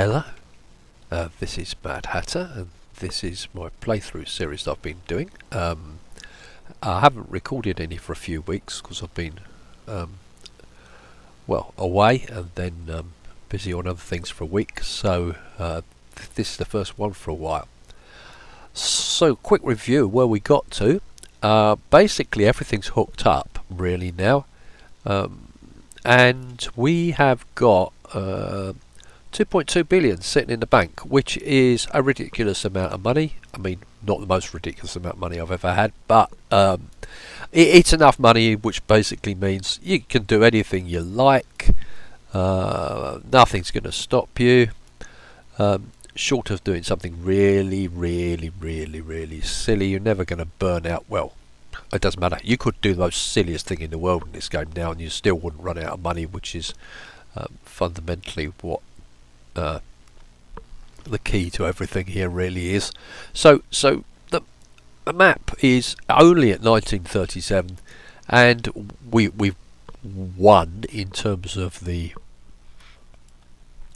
Hello, this is Mad Hatter, and this is my playthrough series that I've been doing. I haven't recorded any for a few weeks because I've been, well, away and then busy on other things for a week, so this is the first one for a while. So, quick review where we got to. Basically everything's hooked up really now, and we have got 2.2 billion sitting in the bank, which is a ridiculous amount of money. I mean, not the most ridiculous amount of money I've ever had, but it's enough money, which basically means you can do anything you like. Nothing's going to stop you, short of doing something really silly. You're never going to burn out. Well, it doesn't matter. You could do the most silliest thing in the world in this game now and you still wouldn't run out of money, which is fundamentally what the key to everything here really is. So the map is only at 1937, and we've won in terms of the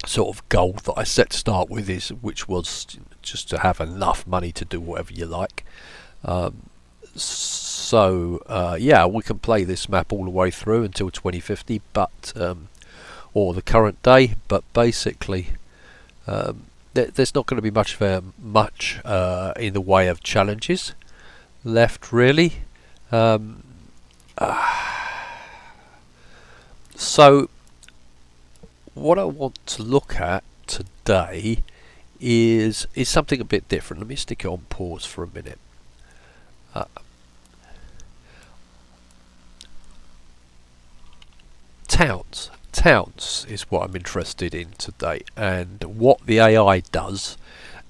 sort of goal that I set to start with, which was just to have enough money to do whatever you like. Yeah, we can play this map all the way through until 2050, but or the current day, but basically there's not going to be much in the way of challenges left really. So what I want to look at today is something a bit different. Let me stick it on pause for a minute. Towns is what I'm interested in today, and what the AI does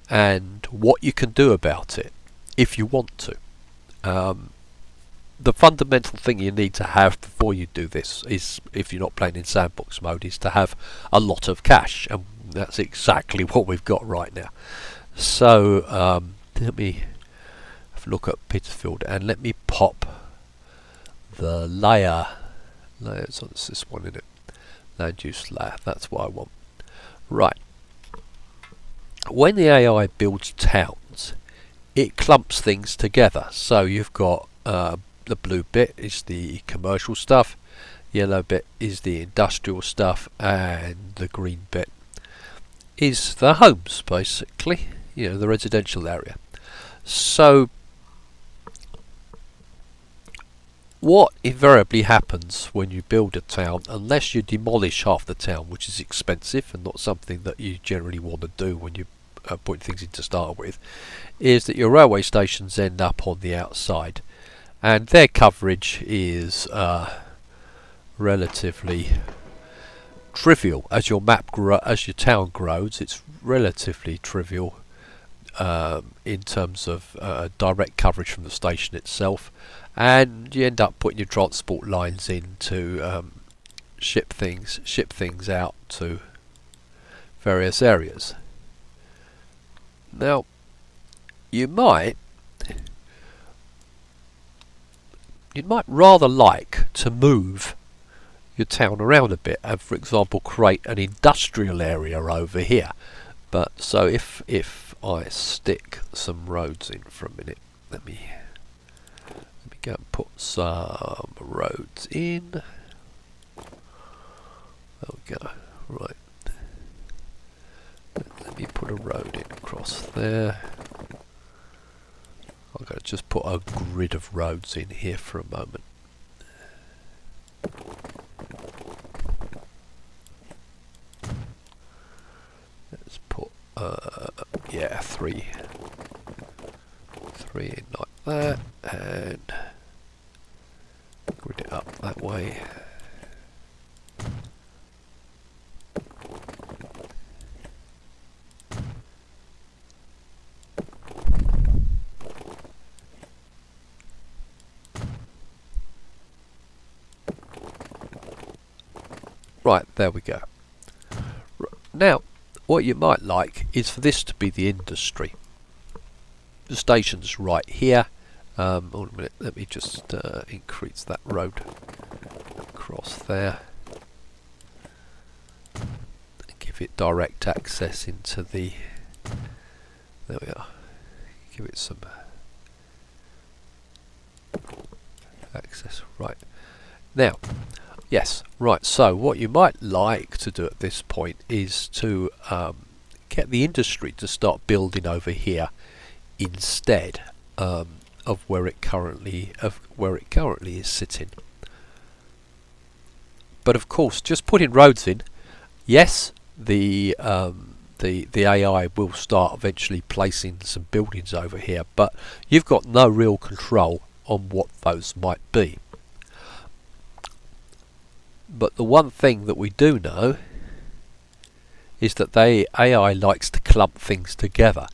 and what you can do about it if you want to. The fundamental thing you need to have before you do this is, if you're not playing in sandbox mode, is to have a lot of cash, and that's exactly what we've got right now. So let me have a look at Pittsfield, and let me pop the layers on this one in it. Land use layer, that's what I want. Right. When the AI builds towns, it clumps things together. So you've got the blue bit is the commercial stuff, yellow bit is the industrial stuff, and the green bit is the homes, basically, the residential area. So what invariably happens when you build a town, unless you demolish half the town, which is expensive and not something that you generally want to do when you put things in to start with, is that your railway stations end up on the outside, and their coverage is relatively trivial. As your town grows, it's relatively trivial in terms of direct coverage from the station itself, and you end up putting your transport lines in to ship things out to various areas. Now, you might rather like to move your town around a bit, and for example create an industrial area over here. But so if I stick some roads in for a minute, let me go and put some roads in. There we go. Right. Let me put a road in across there. I'm going to just put a grid of roads in here for a moment. Let's put yeah, three in like that, and grid it up that way. Right, there we go. Now, what you might like is for this to be the industry. The station's right here. Hold on a minute, let me just increase that road across there. give it direct access into the, there we are, give it some access. Right, now, yes, right, so what you might like to do at this point is to get the industry to start building over here instead of where it currently is sitting. But of course, just putting roads in, yes, the AI will start eventually placing some buildings over here, but you've got no real control on what those might be. But the one thing that we do know is that the AI likes to clump things together.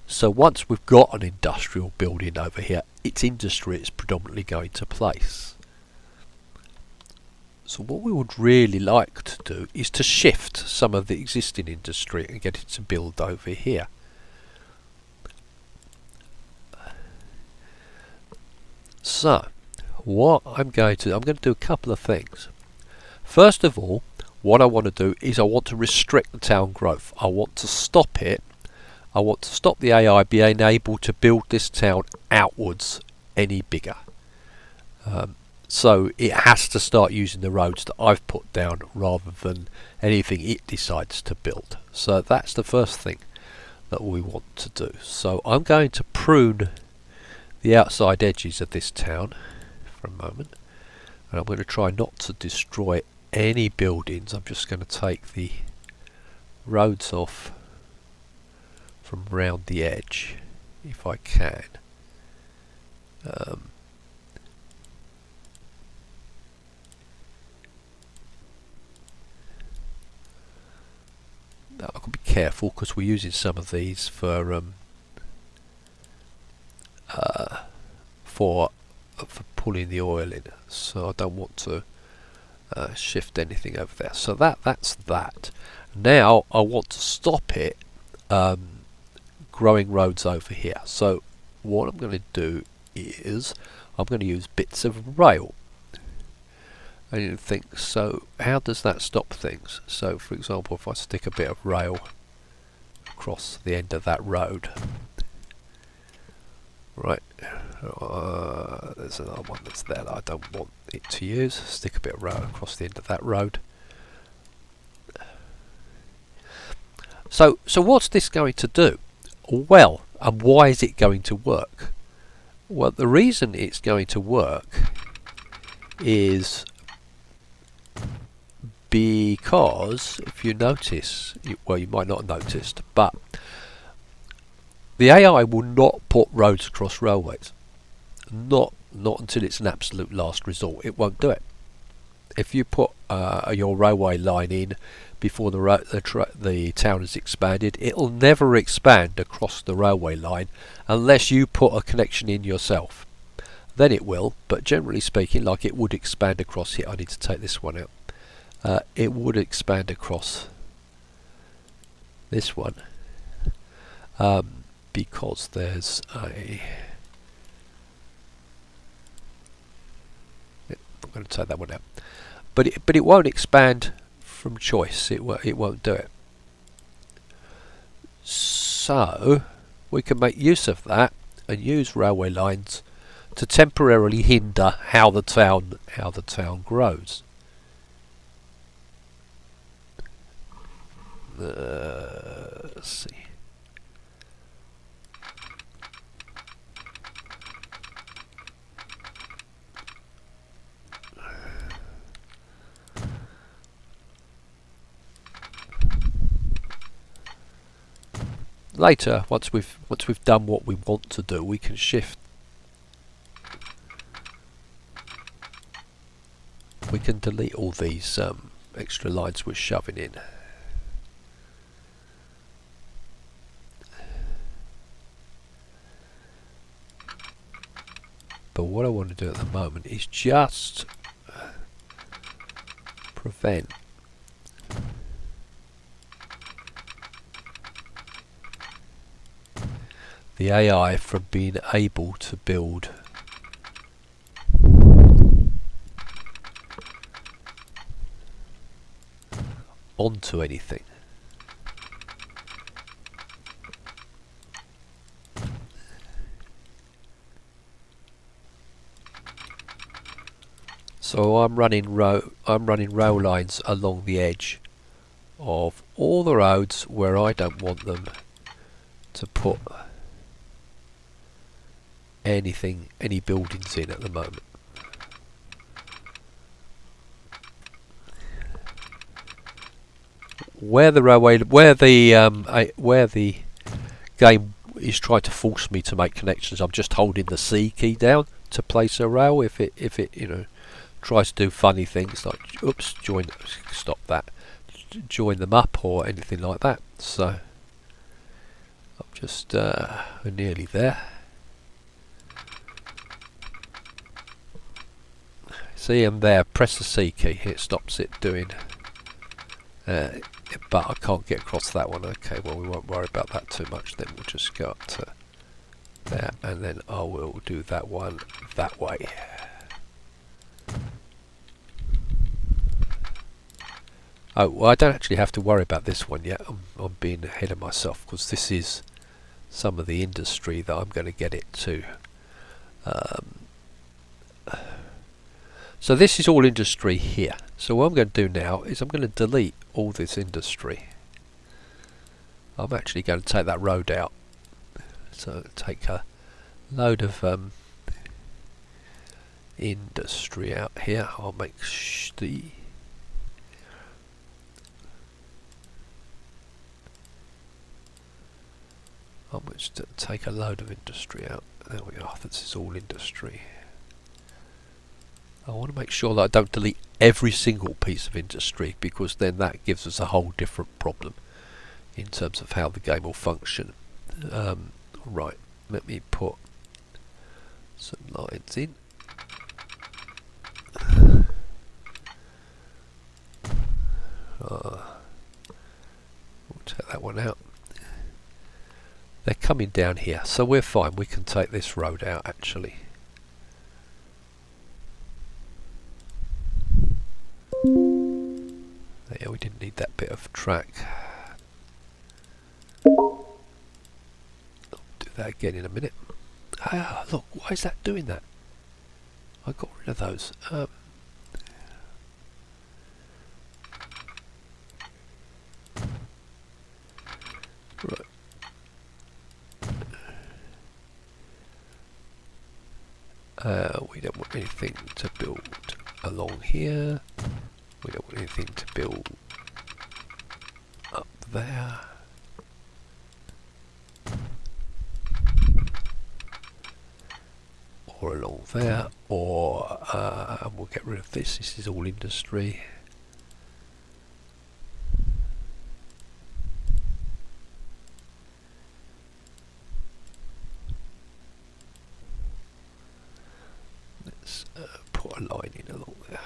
So once we've got an industrial building over here, its industry is predominantly going to place. So what we would really like to do is to shift some of the existing industry and get it to build over here. So what I'm going to do a couple of things. First of all, what I want to do is I want to restrict the town growth. I want to stop it. I want to stop the AI being able to build this town outwards any bigger. So it has to start using the roads that I've put down rather than anything it decides to build. So that's the first thing that we want to do. So I'm going to prune the outside edges of this town for a moment, and I'm going to try not to destroy any buildings. I'm just going to take the roads off from round the edge if I can. I've got to be careful because we're using some of these for pulling the oil in, so I don't want to shift anything over there. So that's that. Now I want to stop it growing roads over here. So what I'm going to do is I'm going to use bits of rail. And you think, so how does that stop things? So for example, if I stick a bit of rail across the end of that road, right, there's another one that's there that I don't want it to use. Stick a bit of rail across the end of that road. So what's this going to do? Well, and why is it going to work? Well, the reason it's going to work is because, if you notice, well, you might not have noticed, but the AI will not put roads across railways. Not until it's an absolute last resort. It won't do it. If you put your railway line in before the town is expanded, it'll never expand across the railway line unless you put a connection in yourself. Then it will, but generally speaking, like it would expand across here. I need to take this one out. It would expand across this one because there's a... I'm going to take that one out. But it won't expand from choice. It won't do it. So we can make use of that and use railway lines to temporarily hinder how the town grows. Let's see. Later, once we've done what we want to do, we can shift. We can delete all these extra lines we're shoving in. But what I want to do at the moment is just prevent the AI from being able to build onto anything. So I'm running rail lines along the edge of all the roads where I don't want them to put any buildings in at the moment. Where the game is trying to force me to make connections, I'm just holding the C key down to place a rail. If it tries to do funny things like stop that, join them up or anything like that. So I'm just nearly there. See, I'm there. Press the C key. It stops it doing. But I can't get across that one. Okay, well, we won't worry about that too much. Then we'll just go up to there, and then I will do that one that way. Oh, well, I don't actually have to worry about this one yet. I'm being ahead of myself because this is some of the industry that I'm going to get it to. So this is all industry here. So what I'm going to do now is I'm going to delete all this industry. I'm actually going to take that road out. So take a load of industry out here. I'll make I'm going to take a load of industry out. There we are. This is all industry. I want to make sure that I don't delete every single piece of industry, because then that gives us a whole different problem in terms of how the game will function. Right, let me put some lines in. We'll take that one out. They're coming down here, so we're fine. We can take this road out actually. Yeah, we didn't need that bit of track. I'll do that again in a minute. Ah, look, why is that doing that? I got rid of those. Right. We don't want anything to build along here. We don't want anything to build up there. Or along there. Or we'll get rid of this. This is all industry. Let's put a line in along there.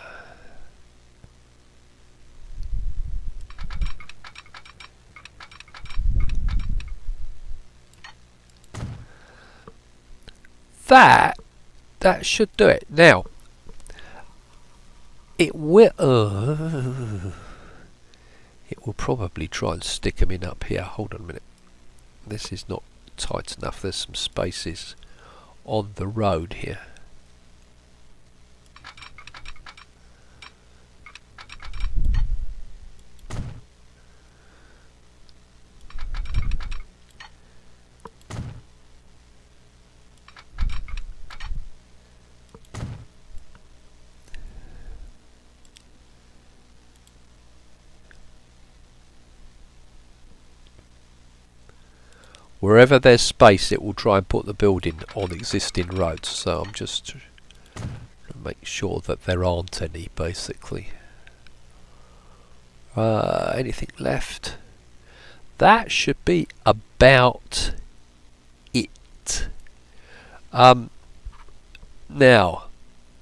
That should do it. Now it will probably try and stick them in up here. Hold on a minute. This is not tight enough. There's some spaces on the road here. Wherever there's space, it will try and put the building on existing roads. So I'm just trying to make sure that there aren't any, basically. Anything left? That should be about it. Now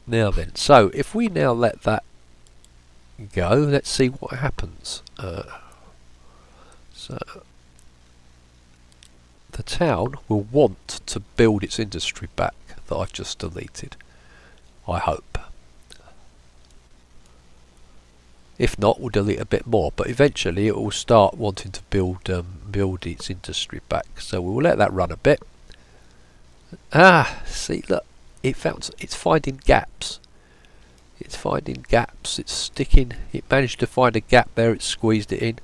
then. So if we now let that go, let's see what happens. So the town will want to build its industry back that I've just deleted. I hope. If not, we'll delete a bit more, but eventually it will start wanting to build its industry back. So we'll let that run a bit. See, look, it's finding gaps. It's finding gaps, it's sticking. It managed to find a gap there, it squeezed it in.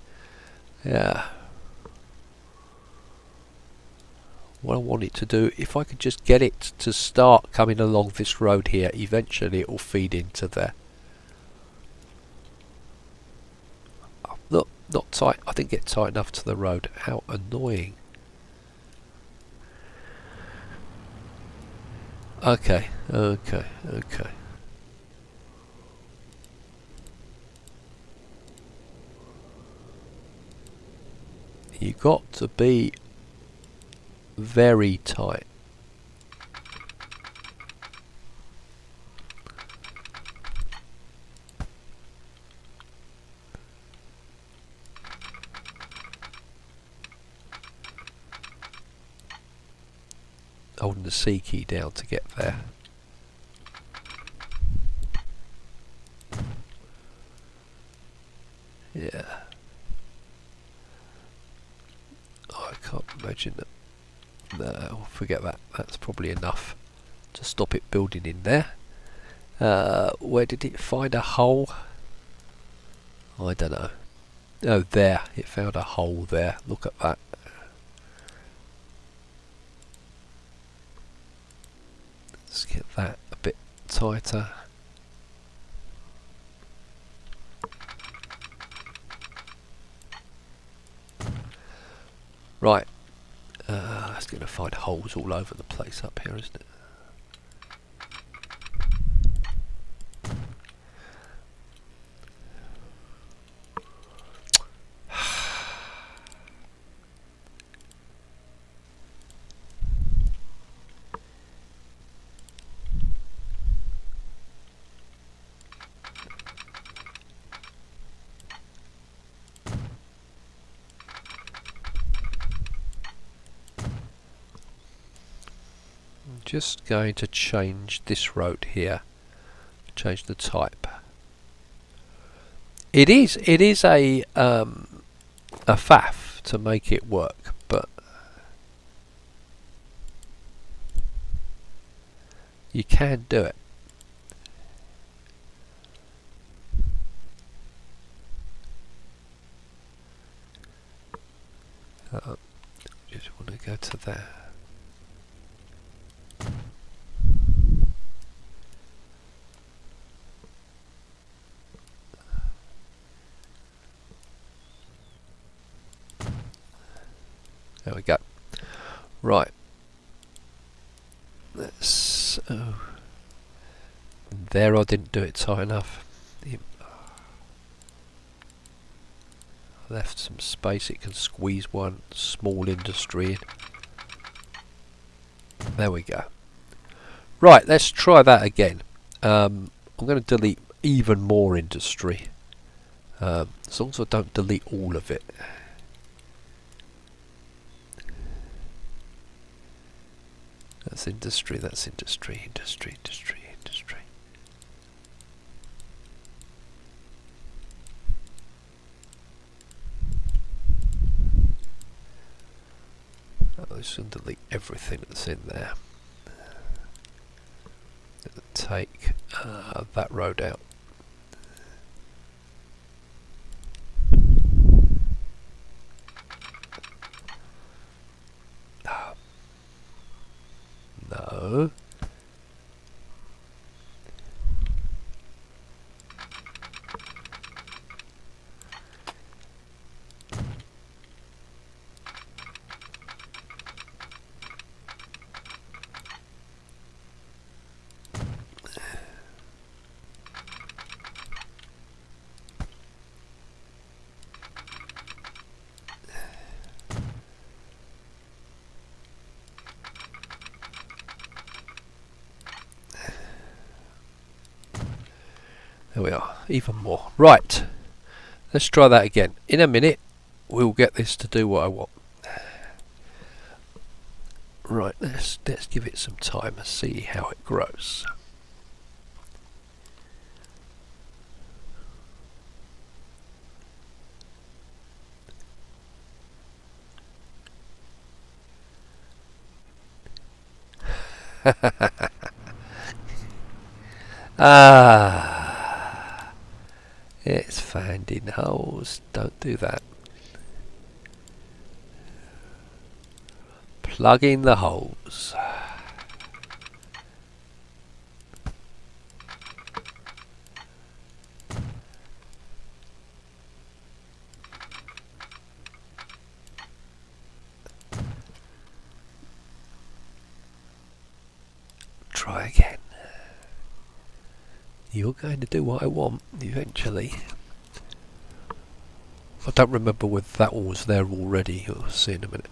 Yeah. What I want it to do, if I could just get it to start coming along this road here, eventually it will feed into there. Look, not tight. I didn't get tight enough to the road. How annoying. Okay. You got to be very tight. Holding the C key down to get there. Yeah. Oh, I can't imagine that. No, forget that. That's probably enough to stop it building in there. Where did it find a hole? I don't know. Oh, there. It found a hole there. Look at that. Let's get that a bit tighter. Right. It's going to find holes all over the place up here, isn't it? Just going to change this road here. Change the type. It is a faff to make it work, but you can do it. Just want to go to there. There we go. Right. Let's. Oh. There, I didn't do it tight enough. I left some space. It can squeeze one small industry in. There we go. Right. Let's try that again. I'm going to delete even more industry. As long as I don't delete all of it. That's industry, that's industry, industry. Oh, I should delete everything that's in there. Take that road out. No. There we are, even more. Right, let's try that again. In a minute, we'll get this to do what I want. Right, let's give it some time and see how it grows. Ah. Finding holes. Don't do that. Plugging the holes. Try again. You're going to do what I want eventually. I don't remember whether that one was there already. You'll see in a minute.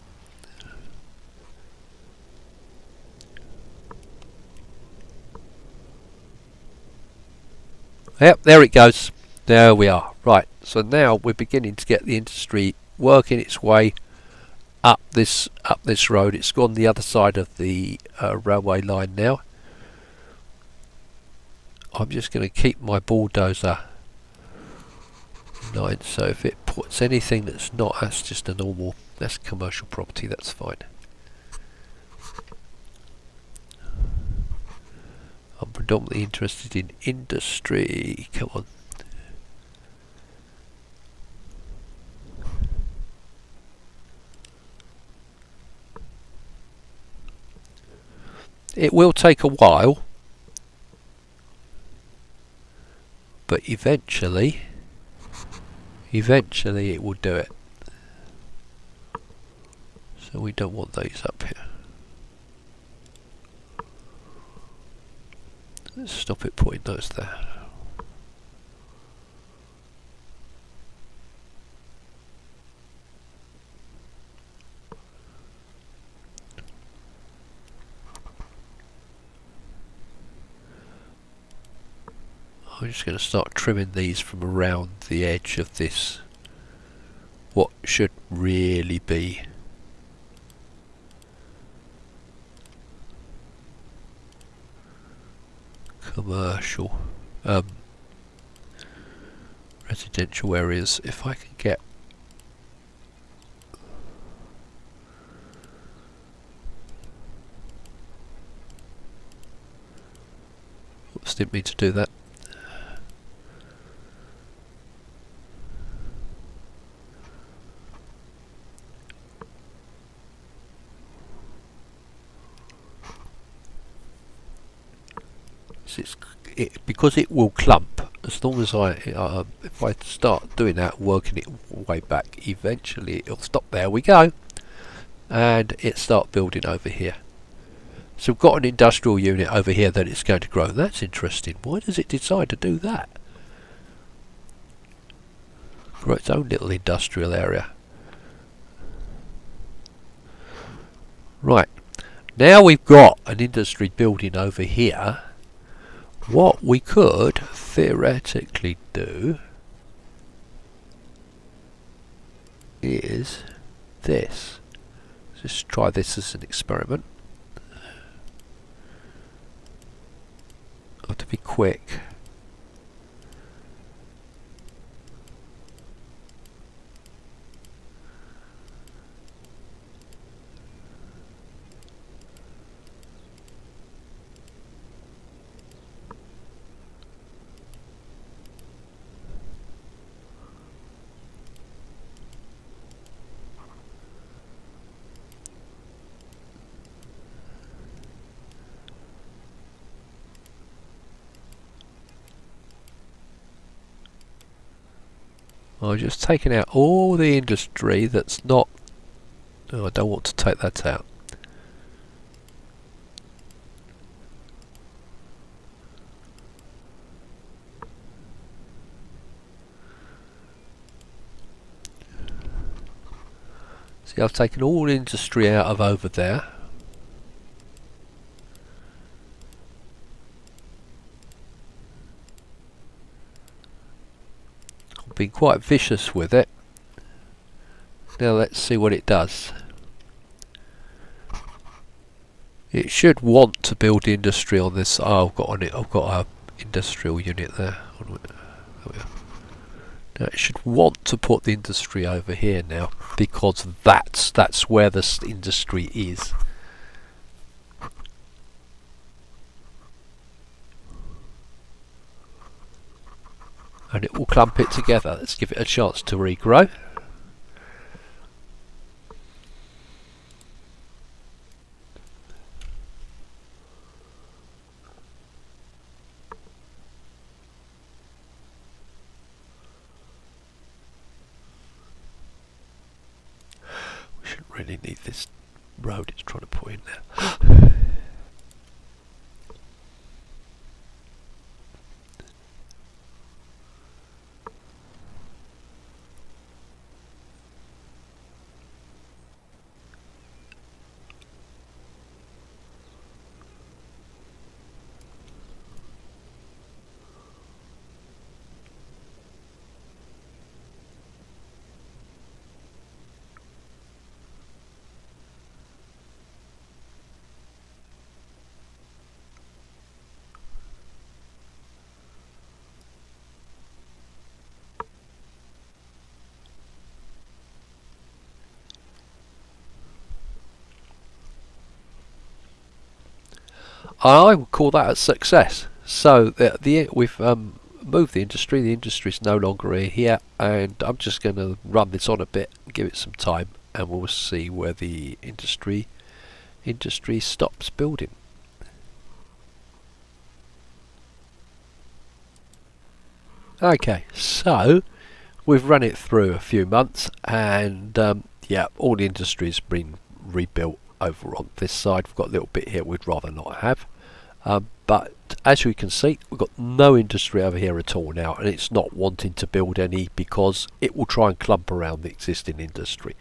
Yep, there it goes. There we are. Right, so now we're beginning to get the industry working its way up this road. It's gone the other side of the railway line now. I'm just going to keep my bulldozer in line, so if it puts anything that's not, that's just a normal, that's commercial property, that's fine. I'm predominantly interested in industry. Come on. It will take a while, but eventually it will do it. So we don't want those up here. Let's stop it putting those there. I'm just going to start trimming these from around the edge of this, what should really be commercial, residential areas. If I can get oops, didn't mean to do that. Because it will clump, as long as if I start doing that, working it way back, eventually it'll stop. There we go, and it start building over here. So we've got an industrial unit over here that it's going to grow. That's interesting. Why does it decide to do that? For its own little industrial area. Right, now we've got an industry building over here. What we could theoretically do is this. Just try this as an experiment. I have to be quick. I'm just taking out all the industry that's not... Oh, I don't want to take that out. See, I've taken all industry out of over there. Been quite vicious with it. Now let's see what it does. It should want to build industry on this. Oh, I've got a industrial unit there. Now it should want to put the industry over here now, because that's where this industry is. and it will clump it together. Let's give it a chance to regrow. We shouldn't really need this road it's trying to put in there. I would call that a success. So we've moved the industry. The industry's no longer here, and I'm just going to run this on a bit, give it some time, and we'll see where the industry stops building. Okay, so we've run it through a few months, and yeah, all the industry's been rebuilt over on this side. We've got a little bit here we'd rather not have, but as we can see, we've got no industry over here at all now, and it's not wanting to build any because it will try and clump around the existing industry.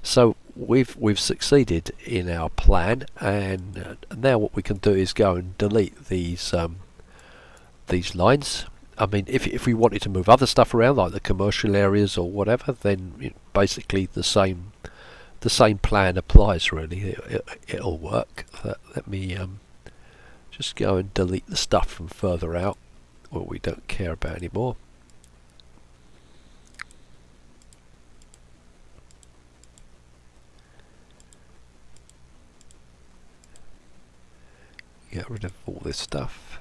So we've succeeded in our plan, and now what we can do is go and delete these lines. I mean, if we wanted to move other stuff around, like the commercial areas or whatever, then basically the same plan applies. Really, it'll work. Let me just go and delete the stuff from further out, what we don't care about anymore. Get rid of all this stuff.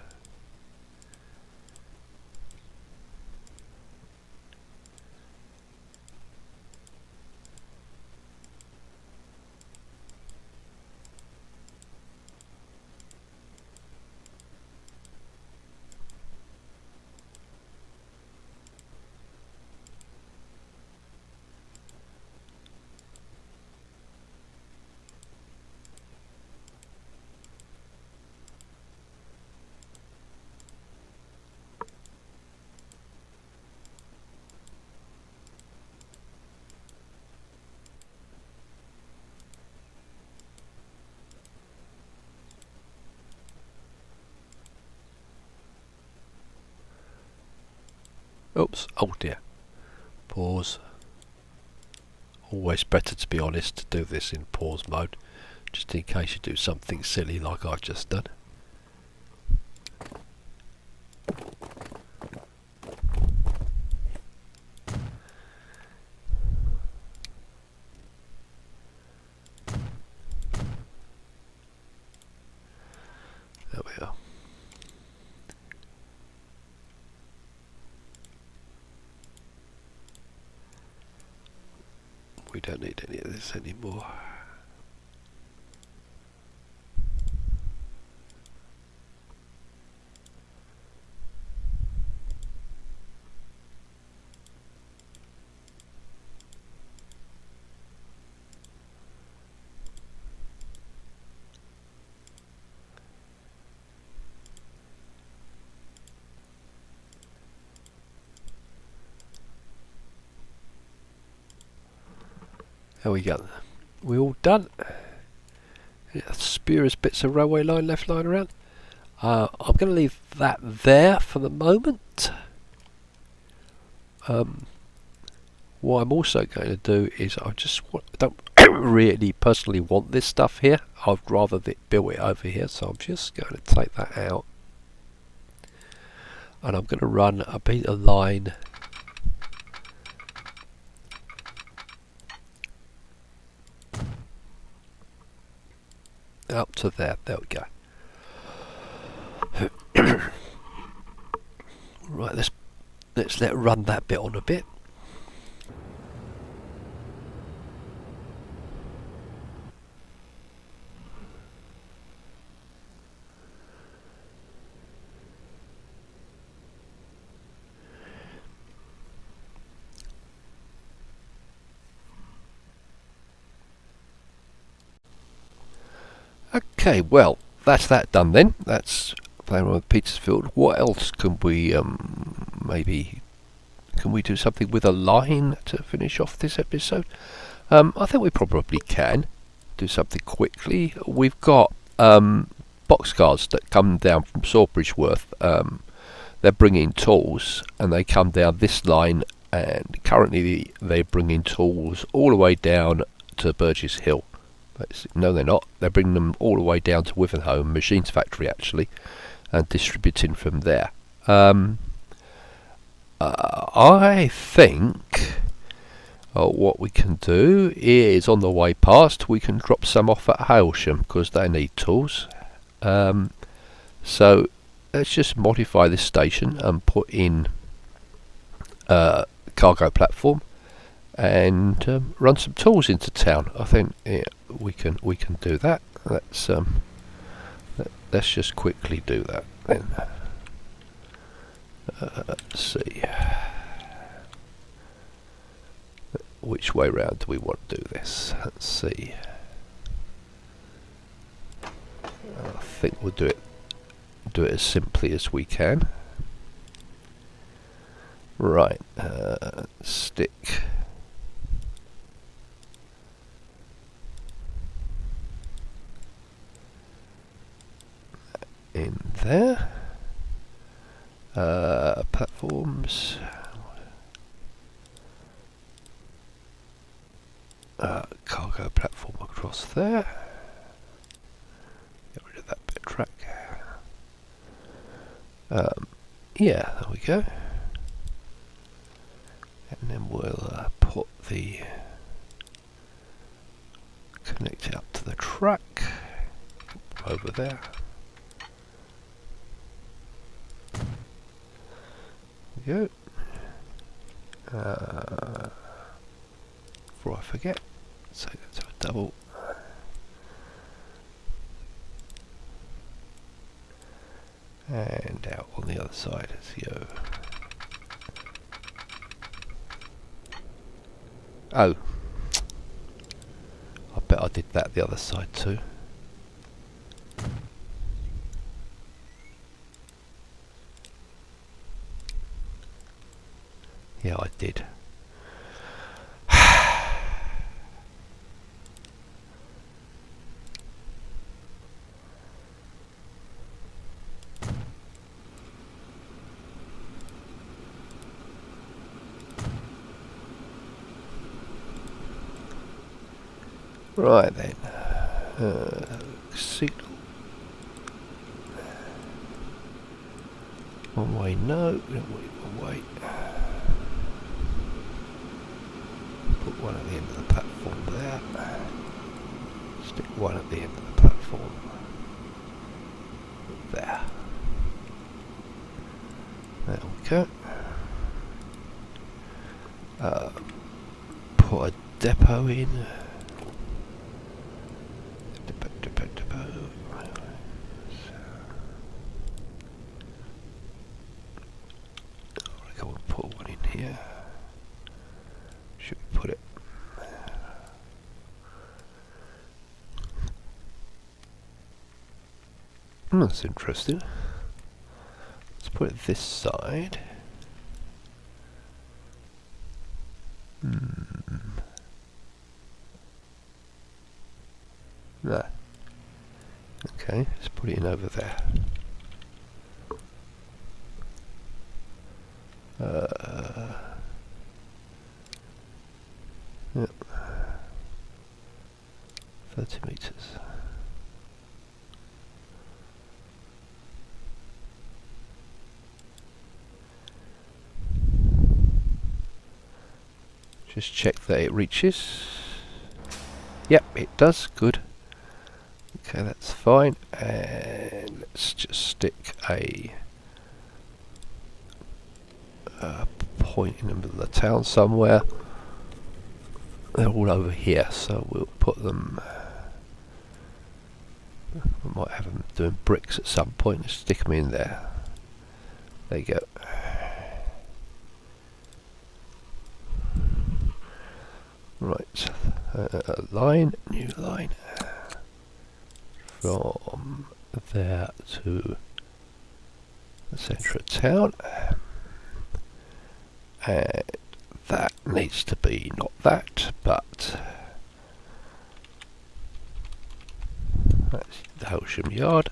Oops, oh dear. Pause. Always better, to be honest, to do this in pause mode, just in case you do something silly like I've just done. There we are. We don't need any of this anymore. There we go. We all done. Yeah, spurious bits of railway line left lying around. I'm going to leave that there for the moment. What I'm also going to do is I don't really personally want this stuff here. I'd rather build it over here, so I'm just going to take that out, and I'm going to run a bit of line up to there. There we go. Right, let's let's run that bit on a bit. Okay, well, that's that done then. That's playing with Petersfield. What else can we maybe... Can we do something with a line to finish off this episode? I think we probably can do something quickly. We've got boxcars that come down from Sawbridgeworth. They're bringing tools, and they come down this line, and currently they're bringing tools all the way down to Burgess Hill. No, they're not. They're bringing them all the way down to Wivenhoe Machines Factory, actually, and distributing from there. I think what we can do is, on the way past, we can drop some off at Hailsham, because they need tools. So let's just modify this station and put in a cargo platform and run some tools into town. I think we can do that. Let's just quickly do that then. Let's see. Which way round do we want to do this? Let's see. I think we'll do it as simply as we can. Right. Stick in there. Platforms. Cargo platform across there. Get rid of that bit of track. Yeah, there we go. And then we'll put the connect it up to the track over there. There we go. Before I forget, so that's a double. And out on the other side as you. Oh, I bet I did that the other side too. Yeah, I did. Right then, signal. One way, no, we don't want it one way. Put one at the end of the platform there. Stick one at the end of the platform there. There we go. Put a depot in. Depot. I will put one in here. Should we put it? That's interesting. Let's put it this side. There. Okay, let's put it in over there. Yep. 30 meters. Just check that it reaches. Yep, it does. Good. Okay, that's fine. And let's just stick a point in the middle of the town somewhere. They're all over here, so we'll put them. We might have them doing bricks at some point and stick them in there. There you go. Right, new line from there to the centre of town, and that needs to be not that, but that's the Hailsham yard.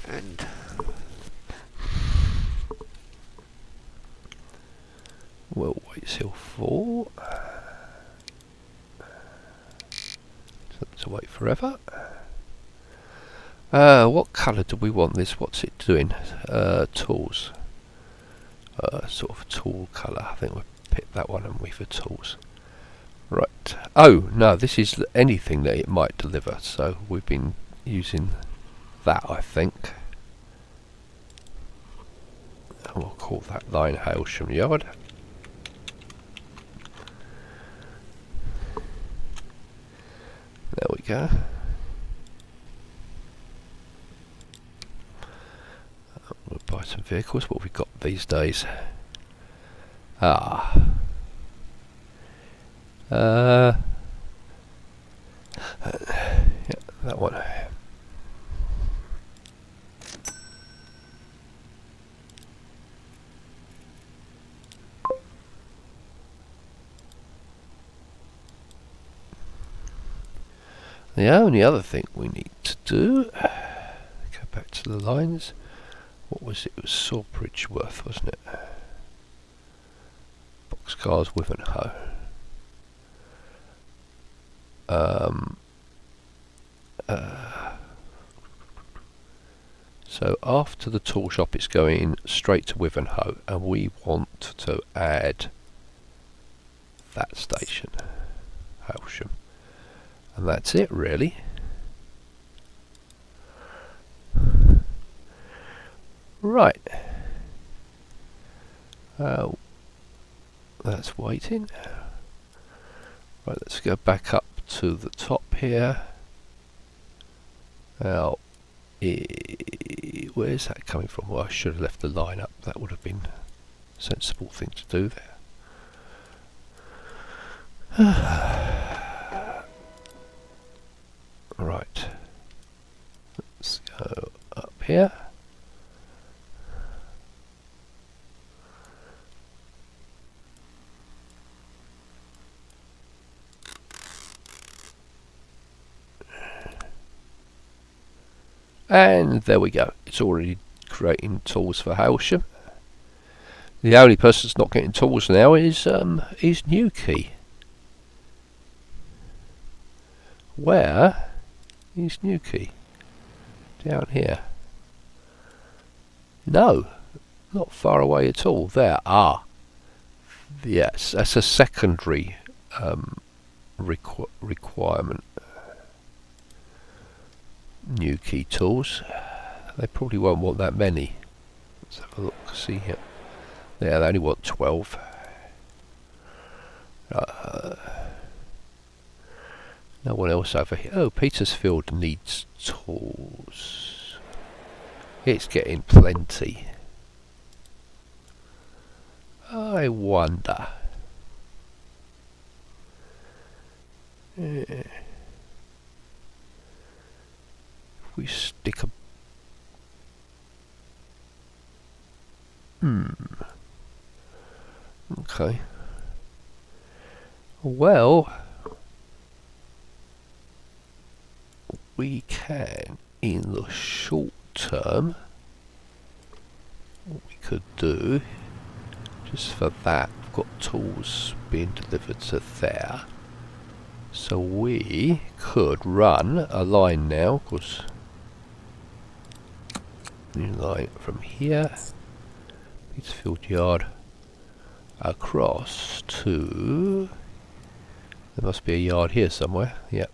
And we'll wait till 4. To wait forever. What colour do we want this? What's it doing? Tools. Sort of tool colour. I think we'll pick that one and we for tools. Right. Oh no, this is anything that it might deliver. So we've been using that, I think. And we'll call that line Hailsham Yard. There we go. We'll buy some vehicles. What have we got these days? Yeah, that one. The only other thing we need to do, go back to the lines. What was it? It was Sawbridgeworth, wasn't it? Boxcars with and hoe. So after the tool shop, it's going straight to Wivenhoe, and we want to add that station, Hailsham. And that's it, really. Right. That's waiting. Right, let's go back up to the top here. Now, where's that coming from? Well, I should have left the line up. That would have been a sensible thing to do there. Right, let's go up here. And there we go. It's already creating tools for Hailsham. The only person that's not getting tools now is Newquay. Where is Newquay? Down here. No, not far away at all. There. Yes, that's a secondary requirement. Newquay tools. They probably won't want that many. Let's have a look. See here. Yeah, they only want 12. No one else over here. Oh, Petersfield needs tools. It's getting plenty. I wonder. If we stick a... Okay. Well, we can, in the short term, what we could do, just for that, we've got tools being delivered to there. So we could run a line now, because new line from here, Petersfield Yard, across to, there must be a yard here somewhere, yep,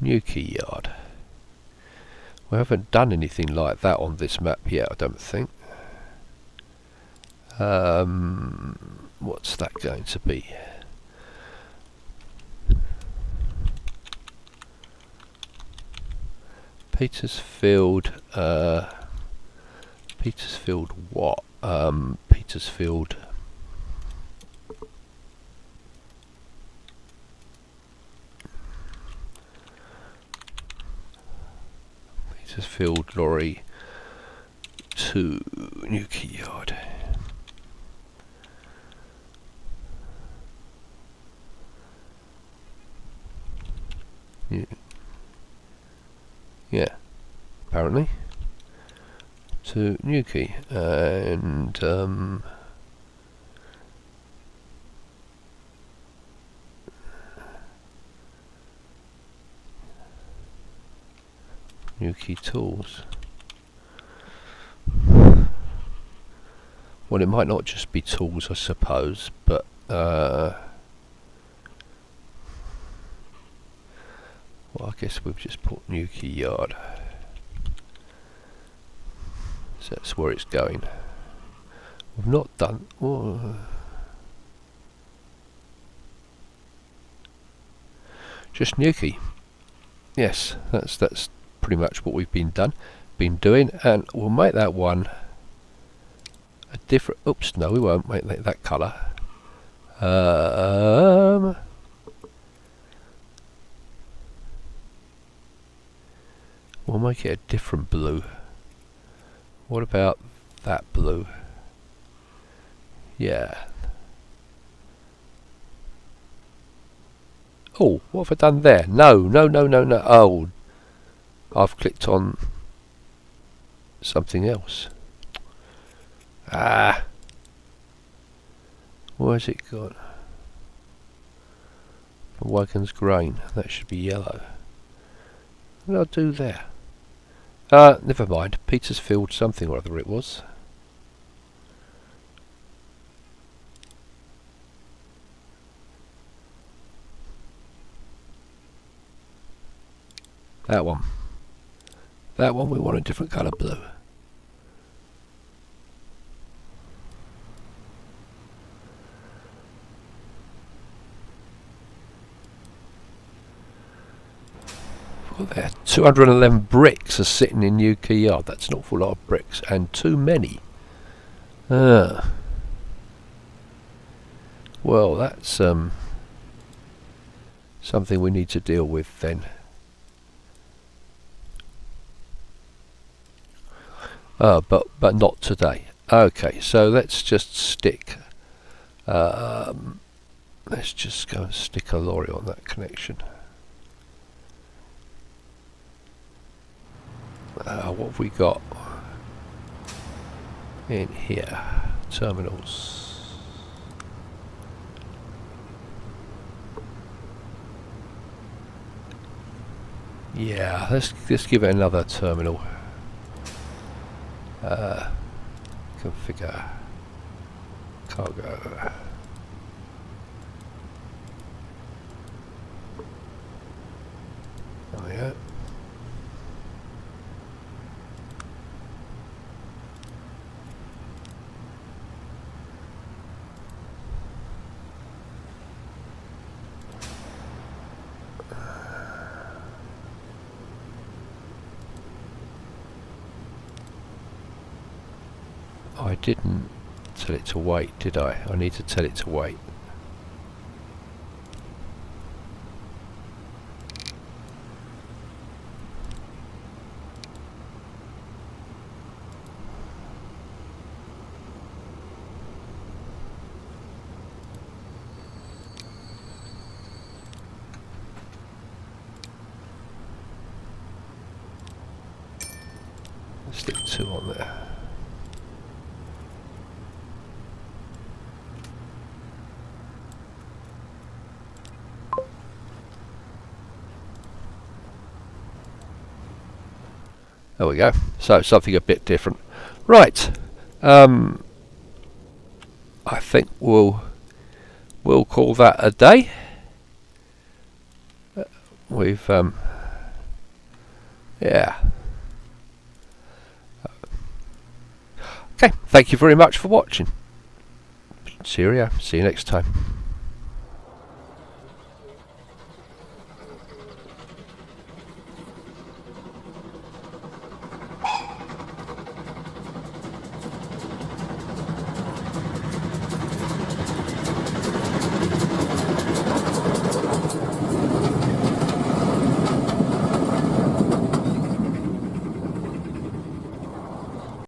Newquay Yard. We haven't done anything like that on this map yet, I don't think. What's that going to be? Petersfield, Petersfield what? Petersfield. Petersfield lorry to Newquay Yard. Yeah, apparently to Newquay, and Newquay Tools. Well, it might not just be tools, I suppose, but well, I guess we've just put Newquay Yard, so that's where it's going. We've not done. Just Newquay. Yes, that's pretty much what we've been doing, and we'll make that one a different. Oops, no, we won't make that colour. We'll make it a different blue. What about that blue? Yeah. Oh, what have I done there? No. Oh, I've clicked on something else. Ah. Where's it gone? Wagon's grain. That should be yellow. What did I do there? Never mind. Petersfield something or other it was. That one. That one we want a different colour blue. Well, there, 211 bricks are sitting in Newquay Yard. That's an awful lot of bricks, and too many. Well, that's something we need to deal with then. But not today. Okay, so let's just stick. Let's just go and stick a lorry on that connection. What have we got in here? Terminals. Yeah, let's give it another terminal. Configure cargo. Oh yeah. I didn't tell it to wait, did I? I need to tell it to wait. Let's stick 2 on there. There we go. So something a bit different. Right. I think we'll call that a day. We've yeah. Okay, thank you very much for watching. Cheerio, see you next time.